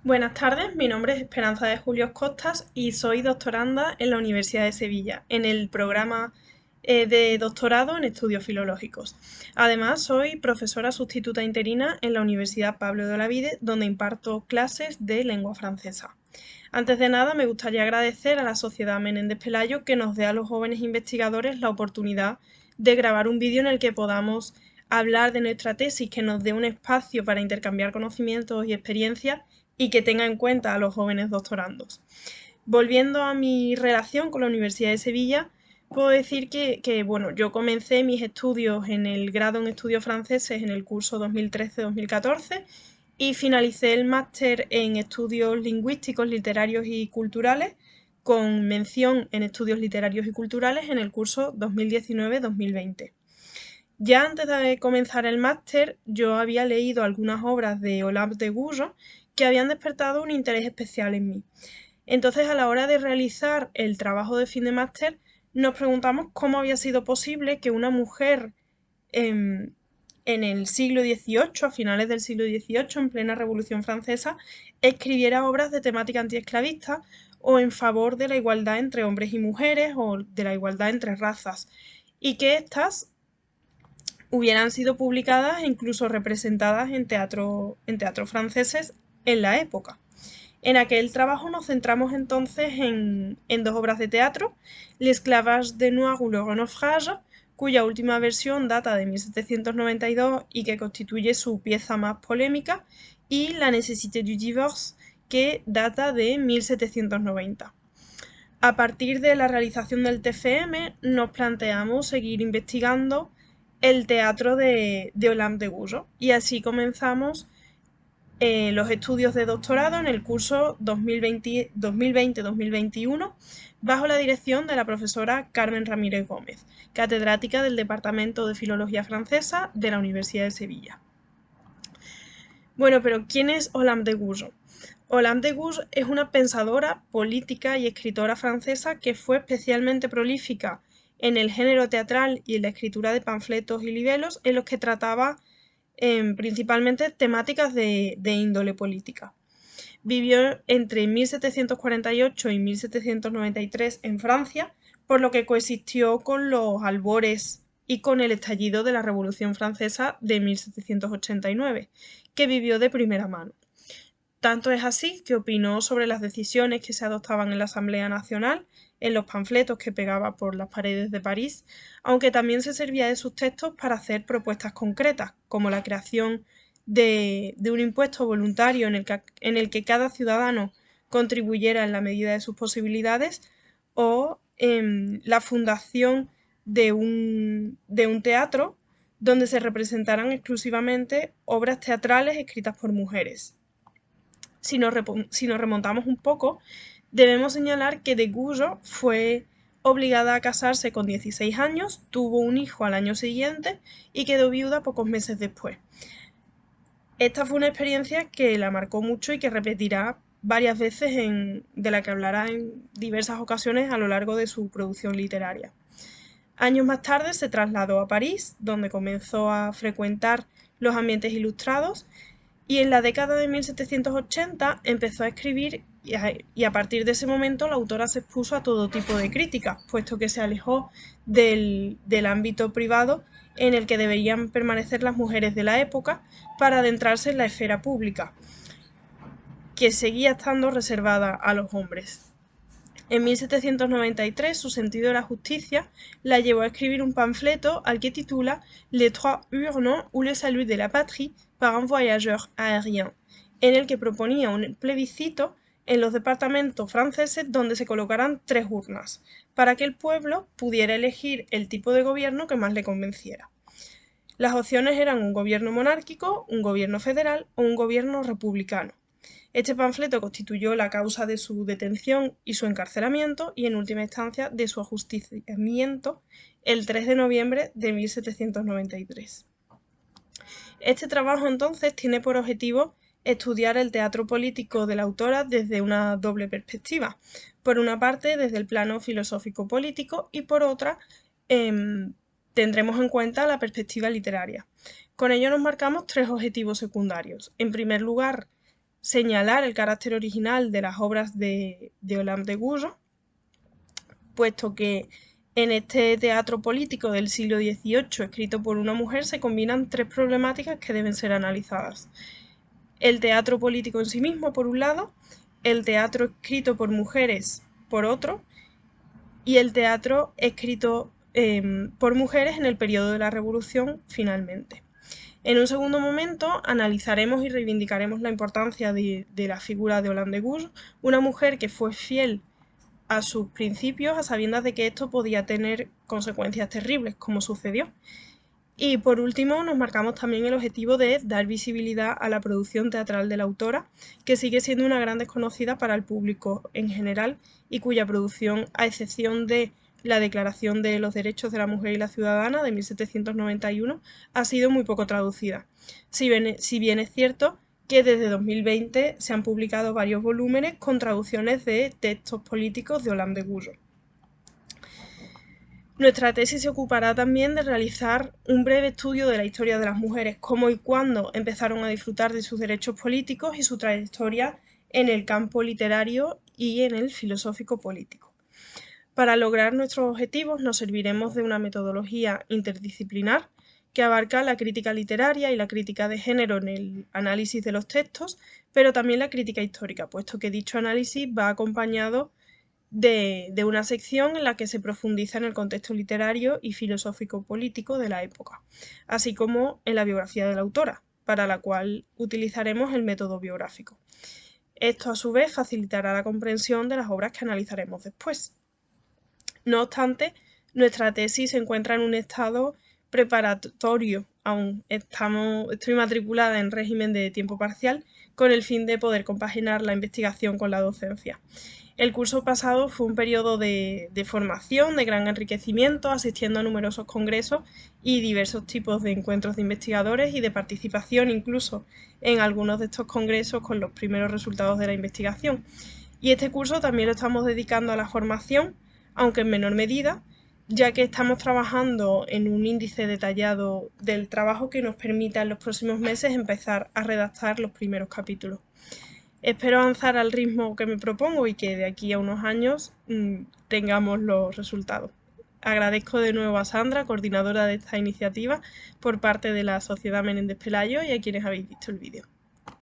Buenas tardes, mi nombre es Esperanza de Julios Costas y soy doctoranda en la Universidad de Sevilla, en el programa de doctorado en estudios filológicos. Además, soy profesora sustituta interina en la Universidad Pablo de Olavide, donde imparto clases de lengua francesa. Antes de nada, me gustaría agradecer a la Sociedad Menéndez Pelayo que nos dé a los jóvenes investigadores la oportunidad de grabar un vídeo en el que podamos hablar de nuestra tesis, que nos dé un espacio para intercambiar conocimientos y experiencias y que tenga en cuenta a los jóvenes doctorandos. Volviendo a mi relación con la Universidad de Sevilla, puedo decir bueno, yo comencé mis estudios en el grado en estudios franceses en el curso 2013-2014 y finalicé el máster en estudios lingüísticos, literarios y culturales con mención en estudios literarios y culturales en el curso 2019-2020. Ya antes de comenzar el máster, yo había leído algunas obras de Olympe de Gouges que habían despertado un interés especial en mí. Entonces, a la hora de realizar el trabajo de fin de máster, nos preguntamos cómo había sido posible que una mujer en, en el siglo XVIII, a finales del siglo XVIII, en plena Revolución Francesa, escribiera obras de temática antiesclavista o en favor de la igualdad entre hombres y mujeres o de la igualdad entre razas, y que éstas hubieran sido publicadas e incluso representadas en teatros franceses en la época. En aquel trabajo nos centramos entonces en dos obras de teatro, L'Esclavage de Noir ou Le Naufrage, cuya última versión data de 1792 y que constituye su pieza más polémica, y La Nécessité du Divorce, que data de 1790. A partir de la realización del TFM nos planteamos seguir investigando el teatro de Olympe de Gouges y así comenzamos los estudios de doctorado en el curso 2020-2021 bajo la dirección de la profesora Carmen Ramírez Gómez, catedrática del Departamento de Filología Francesa de la Universidad de Sevilla. Bueno, pero ¿quién es Olympe de Gouges? Olympe de Gouges es una pensadora, política y escritora francesa que fue especialmente prolífica en el género teatral y en la escritura de panfletos y libelos en los que trataba principalmente temáticas de índole política. Vivió entre 1748 y 1793 en Francia, por lo que coexistió con los albores y con el estallido de la Revolución Francesa de 1789, que vivió de primera mano. Tanto es así que opinó sobre las decisiones que se adoptaban en la Asamblea Nacional, en los panfletos que pegaba por las paredes de París, aunque también se servía de sus textos para hacer propuestas concretas, como la creación de un impuesto voluntario en el que cada ciudadano contribuyera en la medida de sus posibilidades, o la fundación de un teatro donde se representaran exclusivamente obras teatrales escritas por mujeres. Si nos remontamos un poco, debemos señalar que de Gouges fue obligada a casarse con 16 años, tuvo un hijo al año siguiente y quedó viuda pocos meses después. Esta fue una experiencia que la marcó mucho y que repetirá varias veces, de la que hablará en diversas ocasiones a lo largo de su producción literaria. Años más tarde se trasladó a París, donde comenzó a frecuentar los ambientes ilustrados, y en la década de 1780 empezó a escribir, y a partir de ese momento la autora se expuso a todo tipo de críticas, puesto que se alejó del ámbito privado en el que deberían permanecer las mujeres de la época para adentrarse en la esfera pública, que seguía estando reservada a los hombres. En 1793 su sentido de la justicia la llevó a escribir un panfleto al que titula Les trois urnes ou le salut de la patrie par un voyageur aérien, en el que proponía un plebiscito en los departamentos franceses donde se colocaran tres urnas, para que el pueblo pudiera elegir el tipo de gobierno que más le convenciera. Las opciones eran un gobierno monárquico, un gobierno federal o un gobierno republicano. Este panfleto constituyó la causa de su detención y su encarcelamiento y, en última instancia, de su ajusticiamiento el 3 de noviembre de 1793. Este trabajo, entonces, tiene por objetivo estudiar el teatro político de la autora desde una doble perspectiva. Por una parte, desde el plano filosófico-político y por otra, tendremos en cuenta la perspectiva literaria. Con ello nos marcamos tres objetivos secundarios. En primer lugar, señalar el carácter original de las obras de Olympe de Gouges, puesto que en este teatro político del siglo XVIII, escrito por una mujer, se combinan tres problemáticas que deben ser analizadas. El teatro político en sí mismo, por un lado, el teatro escrito por mujeres, por otro, y el teatro escrito por mujeres en el periodo de la Revolución, finalmente. En un segundo momento analizaremos y reivindicaremos la importancia de la figura de Olympe de Gouges, una mujer que fue fiel a sus principios a sabiendas de que esto podía tener consecuencias terribles, como sucedió. Y por último nos marcamos también el objetivo de dar visibilidad a la producción teatral de la autora, que sigue siendo una gran desconocida para el público en general y cuya producción, a excepción de la Declaración de los Derechos de la Mujer y la Ciudadana de 1791, ha sido muy poco traducida. Si bien es cierto que desde 2020 se han publicado varios volúmenes con traducciones de textos políticos de Olympe de Gouges. Nuestra tesis se ocupará también de realizar un breve estudio de la historia de las mujeres, cómo y cuándo empezaron a disfrutar de sus derechos políticos y su trayectoria en el campo literario y en el filosófico político. Para lograr nuestros objetivos nos serviremos de una metodología interdisciplinar que abarca la crítica literaria y la crítica de género en el análisis de los textos, pero también la crítica histórica, puesto que dicho análisis va acompañado de una sección en la que se profundiza en el contexto literario y filosófico político de la época, así como en la biografía de la autora, para la cual utilizaremos el método biográfico. Esto a su vez facilitará la comprensión de las obras que analizaremos después. No obstante, nuestra tesis se encuentra en un estado preparatorio aún. Estoy matriculada en régimen de tiempo parcial con el fin de poder compaginar la investigación con la docencia. El curso pasado fue un periodo de formación, de gran enriquecimiento, asistiendo a numerosos congresos y diversos tipos de encuentros de investigadores y de participación incluso en algunos de estos congresos con los primeros resultados de la investigación. Y este curso también lo estamos dedicando a la formación, aunque en menor medida, ya que estamos trabajando en un índice detallado del trabajo que nos permita en los próximos meses empezar a redactar los primeros capítulos. Espero avanzar al ritmo que me propongo y que de aquí a unos años tengamos los resultados. Agradezco de nuevo a Sandra, coordinadora de esta iniciativa, por parte de la Sociedad Menéndez Pelayo, y a quienes habéis visto el vídeo.